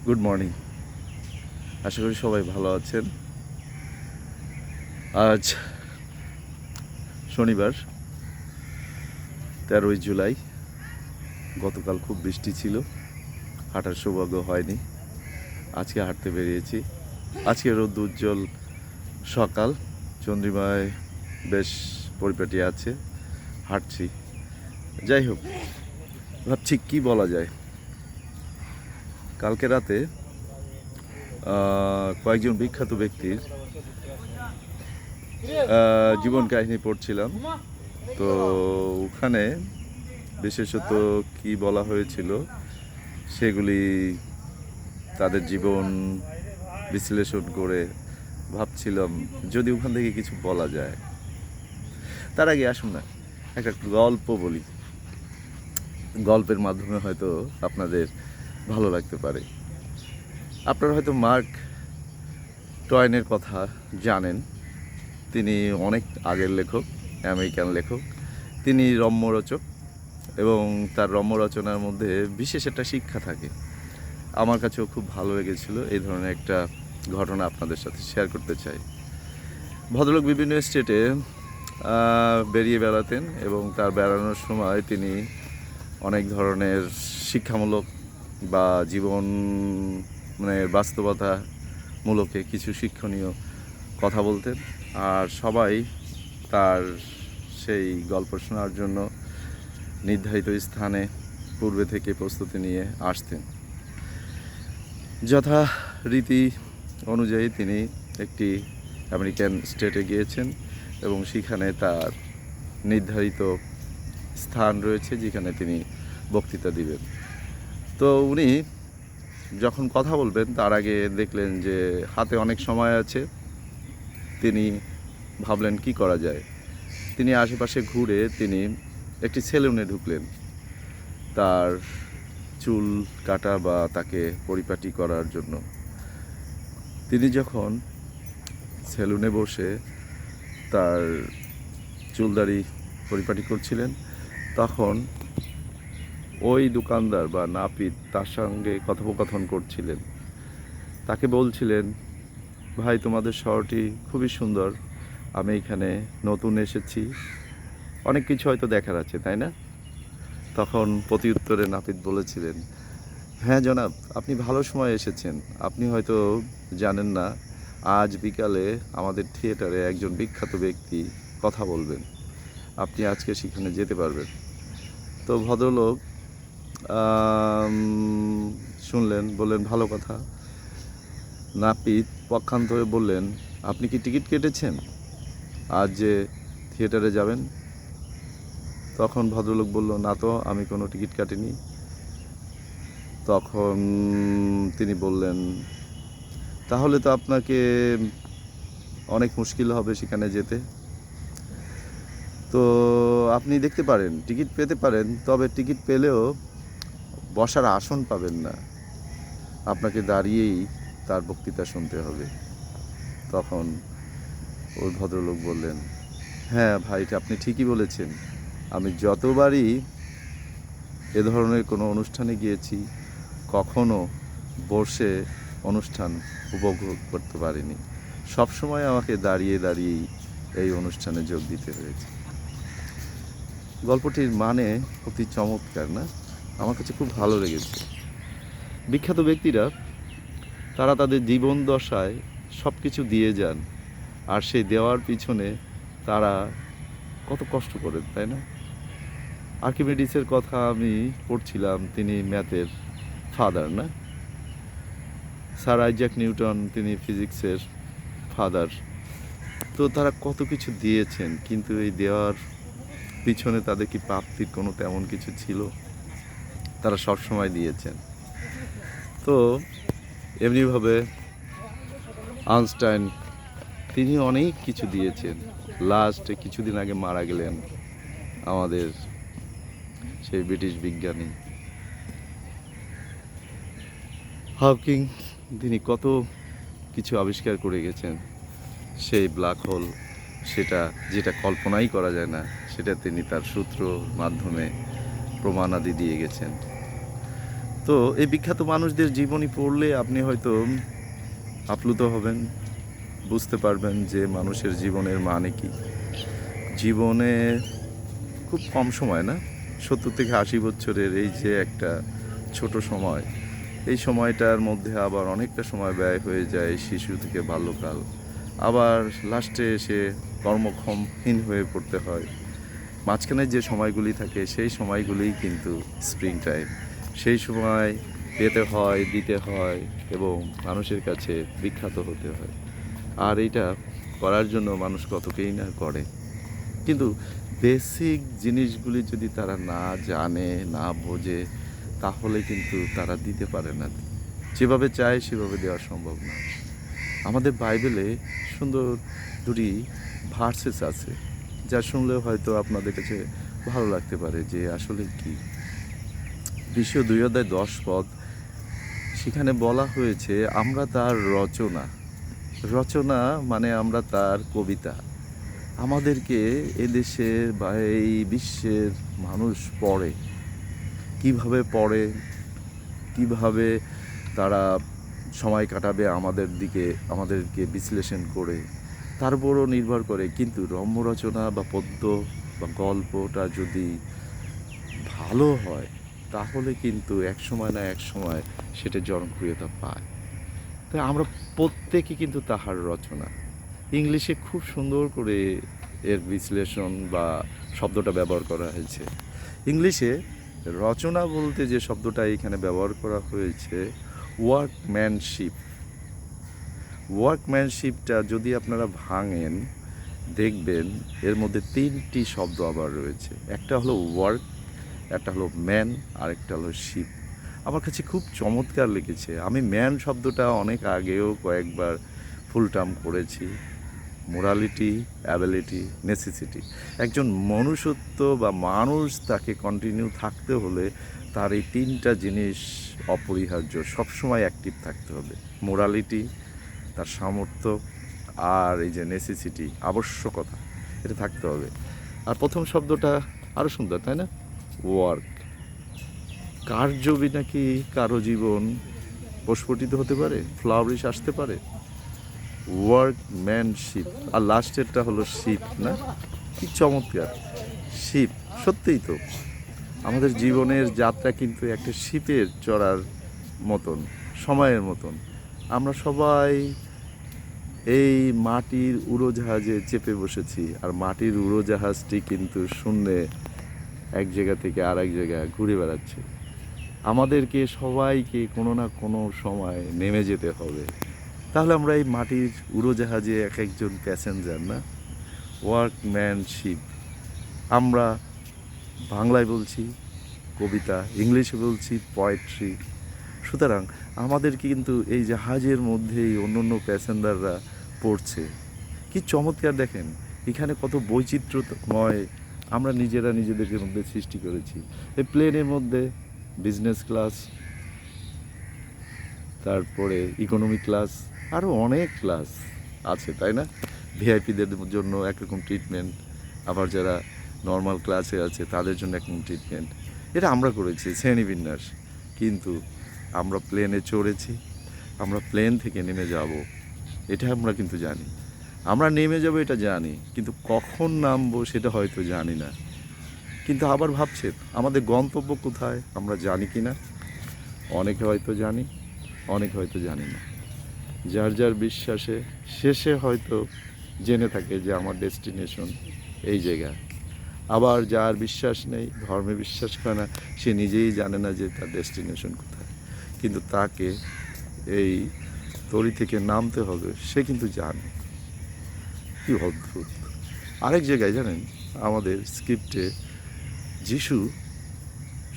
Good morning. আশা করি সবাই ভালো আছেন। আজ শনিবার 13ই জুলাই। গতকাল খুব বৃষ্টি ছিল, হাঁটার সৌভাগ্য হয়নি। আজকে হাঁটতে বেরিয়েছি। আজকে রোদ উজ্জ্বল সকাল, চন্দ্রিমায় বেশ পরিপাটি আছে, হাঁটছি। যাই হোক, ভাবছি কি বলা যায়। কালকে রাতে কয়েকজন বিখ্যাত ব্যক্তির জীবন কাহিনী পড়ছিলাম। তো ওখানে বিশেষত কি বলা হয়েছিল সেগুলি তাদের জীবন বিশ্লেষণ করে ভাবছিলাম যদি ওখান থেকে কিছু বলা যায়। তার আগে আসুন না একটা গল্প বলি। গল্পের মাধ্যমে হয়তো আপনাদের ভালো লাগতে পারে। আপনারা হয়তো মার্ক টয়েনের কথা জানেন। তিনি অনেক আগের লেখক, আমেরিকান লেখক। তিনি রম্যরচক এবং তার রম্য রচনার মধ্যে বিশেষ একটা শিক্ষা থাকে। আমার কাছেও খুব ভালো লেগেছিল। এই ধরনের একটা ঘটনা আপনাদের সাথে শেয়ার করতে চাই। ভদ্রলোক বিভিন্ন স্টেটে বেরিয়ে বেড়াতেন এবং তার বেড়ানোর সময় তিনি অনেক ধরনের শিক্ষামূলক বা জীবন বাস্তবতামূলকে কিছু শিক্ষণীয় কথা বলতেন। আর সবাই তার সেই গল্প শোনার জন্য নির্ধারিত স্থানে পূর্বে থেকে প্রস্তুতি নিয়ে আসতেন। যথারীতি অনুযায়ী তিনি একটি আমেরিকান স্টেটে গিয়েছেন এবং সেখানে তার নির্ধারিত স্থান রয়েছে যেখানে তিনি বক্তৃতা দিবেন। তো উনি যখন কথা বলবেন তার আগে দেখলেন যে হাতে অনেক সময় আছে। তিনি ভাবলেন কি করা যায়। তিনি আশেপাশে ঘুরে তিনি একটি সেলুনে ঢুকলেন তার চুল কাটা বা তাকে পরিপাটি করার জন্য। তিনি যখন সেলুনে বসে তার চুলদাড়ি পরিপাটি করছিলেন তখন ওই দোকানদার বা নাপিত তার সঙ্গে কথোপকথন করছিলেন। তাকে বলছিলেন, ভাই তোমাদের শহরটি খুবই সুন্দর, আমি এখানে নতুন এসেছি, অনেক কিছু হয়তো দেখার আছে তাই না? তখন প্রতি উত্তরে নাপিত বলেছিলেন, হ্যাঁ জনাব, আপনি ভালো সময় এসেছেন। আপনি হয়তো জানেন না, আজ বিকালে আমাদের থিয়েটারে একজন বিখ্যাত ব্যক্তি কথা বলবেন, আপনি আজকে সেখানে যেতে পারবেন। তো ভদ্রলোক শুনলেন, বললেন ভালো কথা। নাপিত পক্ষান্তরে বললেন, আপনি কি টিকিট কেটেছেন আজ যে থিয়েটারে যাবেন? তখন ভদ্রলোক বলল, না তো, আমি কোনো টিকিট কাটিনি। তখন তিনি বললেন, তাহলে তো আপনাকে অনেক মুশকিল হবে সেখানে যেতে। তো আপনি দেখতে পারেন, টিকিট পেতে পারেন, তবে টিকিট পেলেও বসার আসন পাবেন না, আপনাকে দাঁড়িয়েই তার বক্তৃতা শুনতে হবে। তখন ওই ভদ্রলোক বললেন, হ্যাঁ ভাইটা আপনি ঠিকই বলেছেন, আমি যতবারই এ ধরনের কোনো অনুষ্ঠানে গিয়েছি কখনো বসে অনুষ্ঠান উপভোগ করতে পারিনি, সবসময় আমাকে দাঁড়িয়ে দাঁড়িয়েই এই অনুষ্ঠানে যোগ দিতে হয়েছে। গল্পটির মানে অতি চমৎকার না? আমার কাছে খুব ভালো লেগেছে। বিখ্যাত ব্যক্তিরা তারা তাদের জীবন দশায় সব কিছু দিয়ে যান, আর সেই দেওয়ার পিছনে তারা কত কষ্ট করেন তাই না? আর্কিমিডিসের কথা আমি পড়ছিলাম, তিনি ম্যাথের ফাদার না? স্যার আইজ্যাক নিউটন, তিনি ফিজিক্সের ফাদার। তো তারা কত কিছু দিয়েছেন, কিন্তু এই দেওয়ার পিছনে তাদের কি প্রাপ্তির কোনো তেমন কিছু ছিল? তারা সব সময় দিয়েছেন। তো এমনিভাবে আইনস্টাইন, তিনি অনেক কিছু দিয়েছেন। লাস্টে কিছুদিন আগে মারা গেলেন আমাদের সেই ব্রিটিশ বিজ্ঞানী হকিং। তিনি কত কিছু আবিষ্কার করে গেছেন। সেই ব্ল্যাক হোল, যেটা কল্পনাই করা যায় না, সেটা তিনি তার সূত্র মাধ্যমে প্রমাণাদি দিয়ে গেছেন। তো এই বিখ্যাত মানুষদের জীবনী পড়লে আপনি হয়তো আপ্লুত হবেন, বুঝতে পারবেন যে মানুষের জীবনের মানে কি। জীবনে খুব কম সময় না, 70 থেকে 80 বছরের এই যে একটা ছোট সময়, এই সময়টার মধ্যে আবার অনেকটা সময় ব্যয় হয়ে যায় শিশু থেকে বাল্যকাল, আবার লাস্টে এসে কর্মক্ষমহীন হয়ে পড়তে হয়। মাঝখানে যে সময়গুলি থাকে সেই সময়গুলিই কিন্তু স্প্রিং টাইম। সেই সময় পেতে হয়, দিতে হয় এবং মানুষের কাছে বিখ্যাত হতে হয়। আর এইটা করার জন্য মানুষ কতকেই না করে, কিন্তু বেসিক জিনিসগুলি যদি তারা না জানে, না বোঝে, তাহলে কিন্তু তারা দিতে পারে না। যেভাবে চায় সেভাবে দেওয়া সম্ভব না। আমাদের বাইবেলে সুন্দর দুটি ভার্সেস আছে, যা শুনলেও হয়তো আপনাদের কাছে ভালো লাগতে পারে যে আসলে কি। 2:2 সেখানে বলা হয়েছে আমরা তার রচনা। রচনা মানে আমরা তার কবিতা। আমাদেরকে এদেশের বা এই বিশ্বের মানুষ পড়ে, কিভাবে পড়ে, কিভাবে তারা সময় কাটাবে আমাদেরকে বিশ্লেষণ করে, তার উপরও নির্ভর করে। কিন্তু রম্য রচনা বা পদ্য বা গল্পটা যদি ভালো হয়, তাহলে কিন্তু এক সময় না এক সময় সেটা জনপ্রিয়তা পায়। তাই আমরা প্রত্যেকে কিন্তু তাহার রচনা। ইংলিশে খুব সুন্দর করে এর বিশ্লেষণ বা শব্দটা ব্যবহার করা হয়েছে। ইংলিশে রচনা বলতে যে শব্দটা এখানে ব্যবহার করা হয়েছে, ওয়ার্কম্যানশিপ। ওয়ার্কম্যানশিপটা যদি আপনারা ভাঙেন, দেখবেন এর মধ্যে 3টি শব্দ আবার রয়েছে। একটা হলো ওয়ার্ক, একটা হলো ম্যান, আর একটা হলো শিপ। আমার কাছে খুব চমৎকার লেগেছে। আমি ম্যান শব্দটা অনেক আগেও কয়েকবার ফুল টার্ম করেছি। Morality, ability, necessity. একজন মনুষ্যত্ব বা মানুষ তাকে কন্টিনিউ থাকতে হলে তার এই 3টা জিনিস অপরিহার্য, সবসময় অ্যাক্টিভ থাকতে হবে। মোরালিটি, তার সামর্থ্য, আর এই যে নেসেসিটি, আবশ্যকতা, এটা থাকতে হবে। আর প্রথম শব্দটা আরও সুন্দর, তাই না? ওয়ার্ক। কার্য বিনা কি কারো জীবন প্রস্ফুটিত হতে পারে, ফ্লাওয়ারিশ আসতে পারে? ওয়ার্কম্যানশিপ। আর লাস্টেরটা হলো শিপ, না? কি চমৎকার! শিপ, সত্যিই তো আমাদের জীবনের যাত্রা কিন্তু একটা শিপের চড়ার মতন, সময়ের মতন। আমরা সবাই এই মাটির উড়োজাহাজে চেপে বসেছি, আর মাটির উড়োজাহাজটি কিন্তু শূন্যে এক জায়গা থেকে আর এক জায়গায় ঘুরে বেড়াচ্ছে। আমাদেরকে সবাইকে কোনো না কোনো সময় নেমে যেতে হবে। তাহলে আমরা এই মাটির উড়োজাহাজে এক একজন প্যাসেঞ্জার, না? ওয়ার্কম্যানশিপ। আমরা বাংলায় বলছি কবিতা, ইংলিশে বলছি পোয়েট্রি। সুতরাং আমাদেরকে কিন্তু এই জাহাজের মধ্যেই অন্য অন্য প্যাসেঞ্জাররা পড়ছে। কি চমৎকার দেখেন, এখানে কত বৈচিত্র্যময় আমরা নিজেরা নিজেদের মধ্যে সৃষ্টি করেছি। এই প্লেনের মধ্যে বিজনেস ক্লাস, তারপরে ইকোনমি ক্লাস, আরও অনেক ক্লাস আছে, তাই না? ভিআইপিদের জন্য একরকম ট্রিটমেন্ট, আবার যারা নর্মাল ক্লাসে আছে তাদের জন্য একরকম ট্রিটমেন্ট। এটা আমরা করেছি শ্রেণীবিন্যাস। কিন্তু আমরা প্লেনে চড়েছি, আমরা প্লেন থেকে নেমে যাব এটা আমরা কিন্তু জানি। আমরা নেমে যাব এটা জানি, কিন্তু কখন নামবো সেটা হয়তো জানি না। কিন্তু আবার ভাবছেন আমাদের গন্তব্য কোথায় আমরা জানি কি না? অনেকে হয়তো জানি, অনেকে হয়তো জানি না। যার যার বিশ্বাসে শেষে হয়তো জেনে থাকে যে আমার ডেস্টিনেশন এই জায়গা। আবার যার বিশ্বাস নেই, ধর্মে বিশ্বাস করে না, সে নিজেই জানে না যে তার ডেস্টিনেশন কোথায়। কিন্তু তাকে এই তরি থেকে নামতে হবে, সে কিন্তু জানে। কি অদ্ভুত! আরেক জায়গায় জানেন, আমাদের স্ক্রিপ্টে যিশু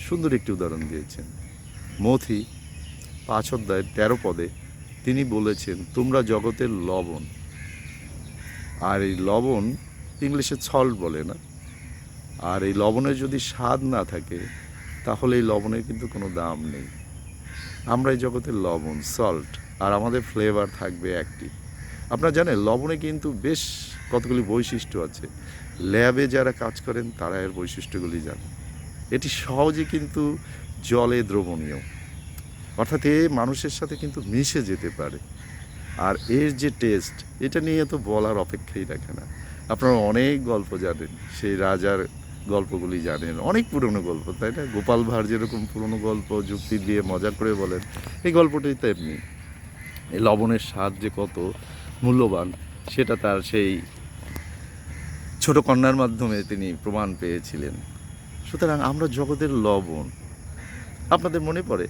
সুন্দর একটি উদাহরণ দিয়েছেন। মথি 5:13 তিনি বলেছেন, তোমরা জগতের লবণ। আর এই লবণ ইংলিশে সল্ট বলে, না? আর এই লবণের যদি স্বাদ না থাকে, তাহলে এই লবণের কিন্তু কোনো দাম নেই। আমরা এই জগতের লবণ, সল্ট, আর আমাদের ফ্লেভার থাকবে একটি। আপনারা জানেন লবণে কিন্তু বেশ কতগুলি বৈশিষ্ট্য আছে। ল্যাবে যারা কাজ করেন তারা এর বৈশিষ্ট্যগুলি জানেন। এটি সহজে কিন্তু জলে দ্রবণীয়, অর্থাৎ এ মানুষের সাথে কিন্তু মিশে যেতে পারে। আর এর যে টেস্ট, এটা নিয়ে তো বলার অপেক্ষাই রাখে না। আপনারা অনেক গল্প জানেন, সেই রাজার গল্পগুলি জানেন, অনেক পুরনো গল্প, তাই না? গোপাল ভাঁড় যেরকম পুরনো গল্প যুক্তি দিয়ে মজা করে বলেন, এই গল্পটাই তেমনি। এই লবণের স্বাদ যে কত মূল্যবান, সেটা তার সেই ছোট কন্যার মাধ্যমে তিনি প্রমাণ পেয়েছিলেন। সুতরাং আমরা জগতের লবণ। আপনাদের মনে পড়ে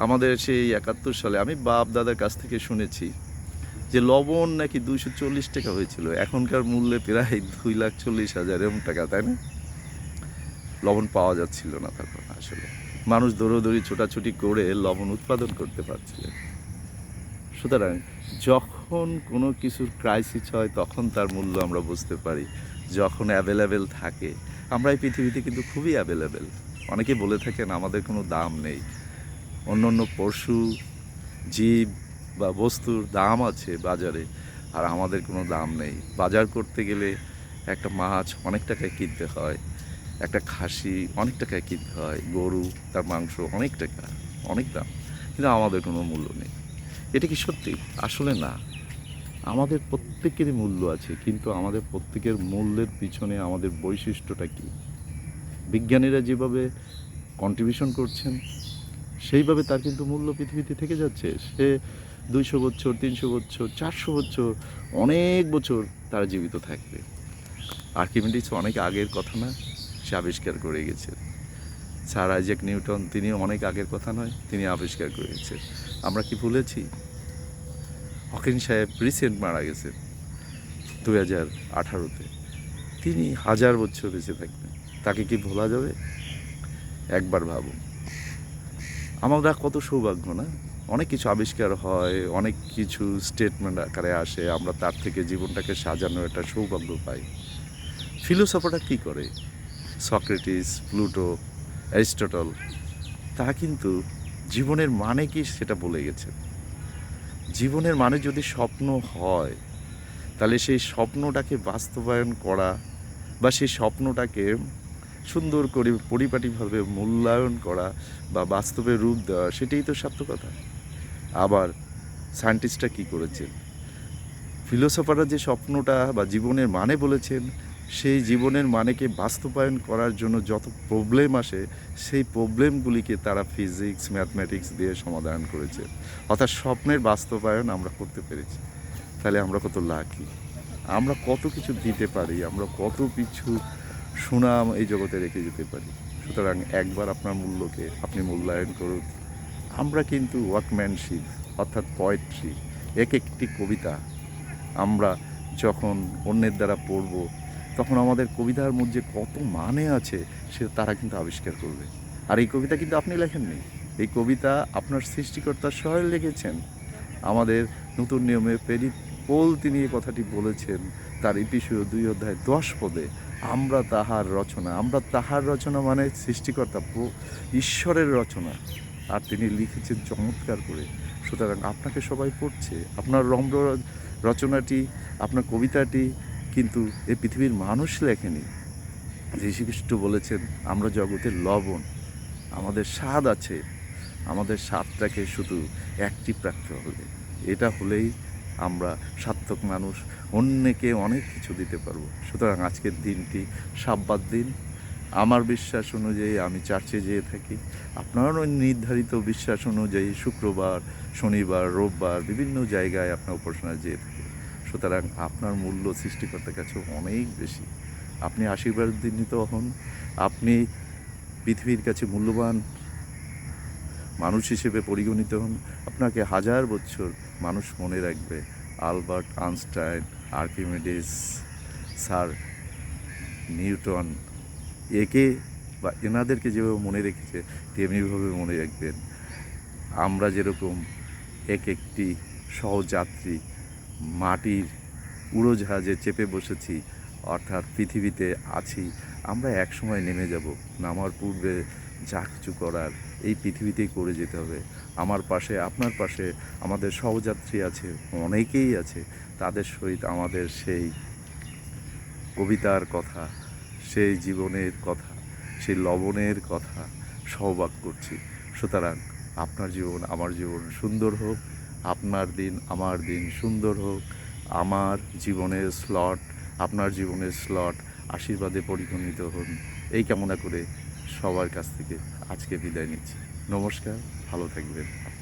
আমাদের সেই 71 সালে আমি বাপ দাদার কাছ থেকে শুনেছি যে লবণ নাকি 240 টাকা হয়েছিল, এখনকার মূল্যে প্রায় 2,40,000 এরকম টাকা, তাই না? লবণ পাওয়া যাচ্ছিল না তখন। আসলে মানুষ দৌড়োদৌড়ি ছোটাছুটি করে লবণ উৎপাদন করতে পারছিলেন। সুতরাং যখন কোনো কিছুর ক্রাইসিস হয় তখন তার মূল্য আমরা বুঝতে পারি। যখন অ্যাভেলেবেল থাকে, আমরা এই পৃথিবীতে কিন্তু খুবই অ্যাভেলেবেল। অনেকে বলে থাকেন আমাদের কোনো দাম নেই। অন্য অন্য পশু, জীব বা বস্তুর দাম আছে বাজারে, আর আমাদের কোনো দাম নেই। বাজার করতে গেলে একটা মাছ অনেক টাকায় কিনতে হয়, একটা খাসি অনেক টাকায় কিনতে হয়, গরু তার মাংস অনেক টাকা, অনেক দাম, কিন্তু আমাদের কোনো মূল্য নেই। এটা কি সত্যি? আসলে না। আমাদের প্রত্যেকেরই মূল্য আছে, কিন্তু আমাদের প্রত্যেকের মূল্যের পিছনে আমাদের বৈশিষ্ট্যটা কী? বিজ্ঞানীরা যেভাবে কন্ট্রিবিউশন করছেন, সেইভাবে তার কিন্তু মূল্য পৃথিবীতে থেকে যাচ্ছে। সে 200 বছর, 300 বছর, 400 বছর, অনেক বছর তারা জীবিত থাকবে। আর্কিমিডিস অনেক আগের কথা না, সে আবিষ্কার করে গেছেন। স্যার আইজ্যাক নিউটন, তিনিও অনেক আগের কথা নয়, তিনি আবিষ্কার করে গেছেন। আমরা কি ভুলেছি? হকিং সাহেব রিসেন্ট মারা গেছেন 2018-তে। তিনি 1000 বছর বেঁচে থাকবেন, তাকে কি ভোলা যাবে? একবার ভাবুন। আমরা কত সৌভাগ্য না? অনেক কিছু আবিষ্কার হয়, অনেক কিছু স্টেটমেন্ট আকারে আসে, আমরা তার থেকে জীবনটাকে সাজানোর একটা সৌভাগ্য পাই। ফিলোসফাররা কী করে? সক্রেটিস, প্লুটো, অ্যারিস্টটল, তারা কিন্তু জীবনের মানে কি সেটা বলে গেছে। জীবনের মানে যদি স্বপ্ন হয়, তাহলে সেই স্বপ্নটাকে বাস্তবায়ন করা বা সেই স্বপ্নটাকে সুন্দর করে পরিপাটিভাবে মূল্যায়ন করা বা বাস্তবে রূপ দেওয়া, সেটাই তো সার্থকতা। আবার সায়েন্টিস্টরা কী করেছেন? ফিলোসফাররা যে স্বপ্নটা বা জীবনের মানে বলেছেন, সেই জীবনের মানেকে বাস্তবায়ন করার জন্য যত প্রবলেম আসে, সেই প্রবলেমগুলিকে তারা ফিজিক্স, ম্যাথমেটিক্স দিয়ে সমাধান করেছে। অর্থাৎ স্বপ্নের বাস্তবায়ন আমরা করতে পেরেছি। তাহলে আমরা কত লাকি, আমরা কত কিছু দিতে পারি, আমরা কত কিছু সুনাম এই জগতে রেখে যেতে পারি। সুতরাং একবার আপনার মূল্যকে আপনি মূল্যায়ন করুন। আমরা কিন্তু ওয়ার্কম্যানশিপ, অর্থাৎ পোয়েট্রি, এক একটি কবিতা আমরা যখন অন্যের দ্বারা পড়ব, তখন আমাদের কবিতার মধ্যে কত মানে আছে সে তারা কিন্তু আবিষ্কার করবে। আর এই কবিতা কিন্তু আপনি লেখেননি, এই কবিতা আপনার সৃষ্টিকর্তা স্বয়ং লিখেছেন। আমাদের নতুন নিয়মে প্রেরিত পোল তিনি এই কথাটি বলেছেন তার এপিসোড 2 অধ্যায় 10 পদে, আমরা তাহার রচনা। আমরা তাহার রচনা মানে সৃষ্টিকর্তা ঈশ্বরের রচনা, আর তিনি লিখেছেন চমৎকার করে। সুতরাং আপনাকে সবাই পড়ছে, আপনার রম্য রচনাটি, আপনার কবিতাটি কিন্তু এই পৃথিবীর মানুষ লেখেনি। যীশুখ্রিস্ট বলেছেন আমরা জগতের লবণ, আমাদের স্বাদ আছে, আমাদের স্বাদটাকে শুধু অ্যাক্টিভ রাখতে হবে। এটা হলেই আমরা সার্থক মানুষ, অন্যকে অনেক কিছু দিতে পারবো। সুতরাং আজকের দিনটি সাব্বাত দিন। আমার বিশ্বাস অনুযায়ী আমি চার্চে যেয়ে থাকি, আপনারও নির্ধারিত বিশ্বাস অনুযায়ী শুক্রবার, শনিবার, রোববার বিভিন্ন জায়গায় আপনার উপাসনায় যেয়ে থাকে। সুতরাং আপনার মূল্য সৃষ্টিকর্তার কাছে অনেক বেশি। আপনি আশীর্বাদিত হন, আপনি পৃথিবীর কাছে মূল্যবান মানুষ হিসেবে পরিগণিত হন। আপনাকে 1000 বছর মানুষ মনে রাখবে। Albert Einstein, Archimedes, sir Newton, একে বা এনাদেরকে যেভাবে মনে রেখেছে তেমনিভাবে মনে রাখবেন। আমরা যেরকম এক একটি সহযাত্রী মাটির উড়োজাহাজে চেপে বসেছি, অর্থাৎ পৃথিবীতে আছি, আমরা এক সময় নেমে যাব। নামার পূর্বে যা কিছু করার এই পৃথিবীতেই করে যেতে হবে। আমার পাশে, আপনার পাশে আমাদের সহযাত্রী আছে, অনেকেই আছে, তাদের সহিত আমাদের সেই কবিতার কথা, সেই জীবনের কথা, সেই লবণের কথা সহবাদ করছি। সুতরাং আপনার জীবন আমার জীবন সুন্দর হোক, আপনার দিন আমার দিন সুন্দর হোক, আমার জীবনের স্লট আপনার জীবনের স্লট আশীর্বাদে পরিগণিত হন, এই কামনা করে সবার কাছ থেকে আজকে বিদায় নিচ্ছি। নমস্কার, ভালো থাকবেন।